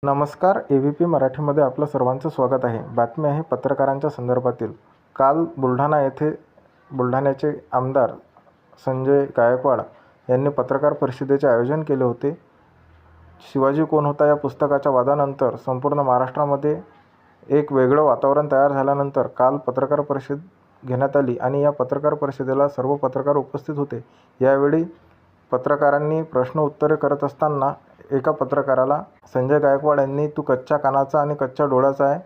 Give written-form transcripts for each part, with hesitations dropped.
नमस्कार. AVP मराठीमध्ये आपलं सर्वांचं स्वागत आहे. बातमी आहे पत्रकारांच्या संदर्भातील. काल बुलढाण्याचे आमदार संजय गायकवाड यांनी पत्रकार परिषदेचे आयोजन केले होते. शिवाजी कोण होता या पुस्तकाच्या वादानंतर संपूर्ण महाराष्ट्रामध्ये एक वेगळं वातावरण तयार झाल्यानंतर काल पत्रकार परिषद घेण्यात आली आणि या पत्रकार परिषदेला सर्व पत्रकार उपस्थित होते. यावेळी पत्रकारांनी प्रश्न उत्तरे करत असताना एका पत्रकाराला संजय गायकवाड यांनी "तू कच्च्या कानाचा आणि कच्च्या डोळ्याचा आहे,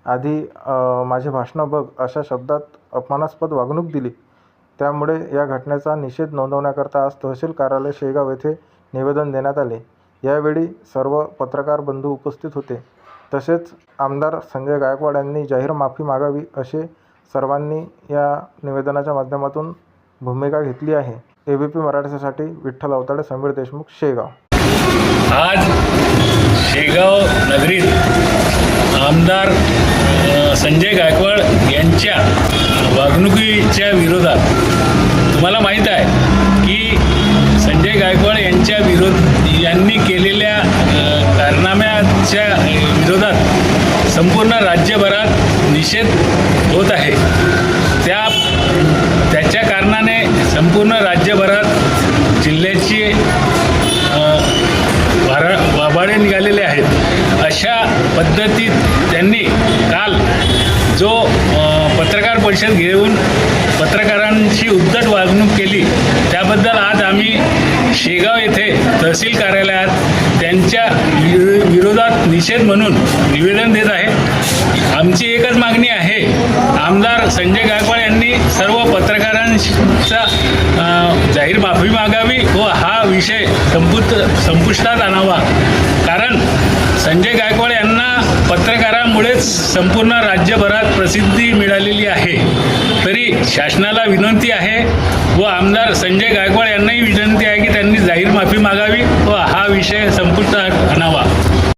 आधी माझे भाषणं बघ" अशा शब्दात अपमानास्पद वागणूक दिली. त्यामुळे या घटनेचा निषेध नोंदवण्याकरता आज तहसील कार्यालय शेगाव येथे निवेदन देण्यात आले. यावेळी सर्व पत्रकार बंधू उपस्थित होते. तसेच आमदार संजय गायकवाड यांनी जाहीर माफी मागावी असे सर्वांनी या निवेदनाच्या माध्यमातून भूमिका घेतली आहे. AVP मराठीसाठी विठ्ठल अवताडे, समीर देशमुख, शेगाव. आज शेगाव नगरीत आमदार संजय गायकवाड यांच्या वागणुकीच्या विरोधात तुम्हाला माहीत आहे की संजय गायकवाड यांनी केलेल्या कारनाम्याच्या विरोधात संपूर्ण राज्यभरात निषेध होत आहे. त्याच्या कारणाने संपूर्ण राज्यभरात जिल्ह्याची वाभाडे निघालेले आहेत. अशा पद्धतीत त्यांनी काल जो पत्रकार परिषद घेऊन पत्रकारांची उद्धट वागणूक केली, त्याबद्दल आज आम्ही शेगाव येथे तहसील कार्यालयात त्यांच्या विरोधात निषेध म्हणून निवेदन देत आहे. आमची एकच मागणी आहे, आमदार संजय गायकवाड यांनी सर्व पत्रकारांचा जाहीर माफी मागावी व हा विषय संपुष्टात आणावा. कारण संजय गायकवाड यांना पत्रकारांमुळेच संपूर्ण राज्यभरात प्रसिद्धी मिळालेली आहे. तरी शासनाला विनंती आहे व आमदार संजय गायकवाड यांनाही विनंती आहे की त्यांनी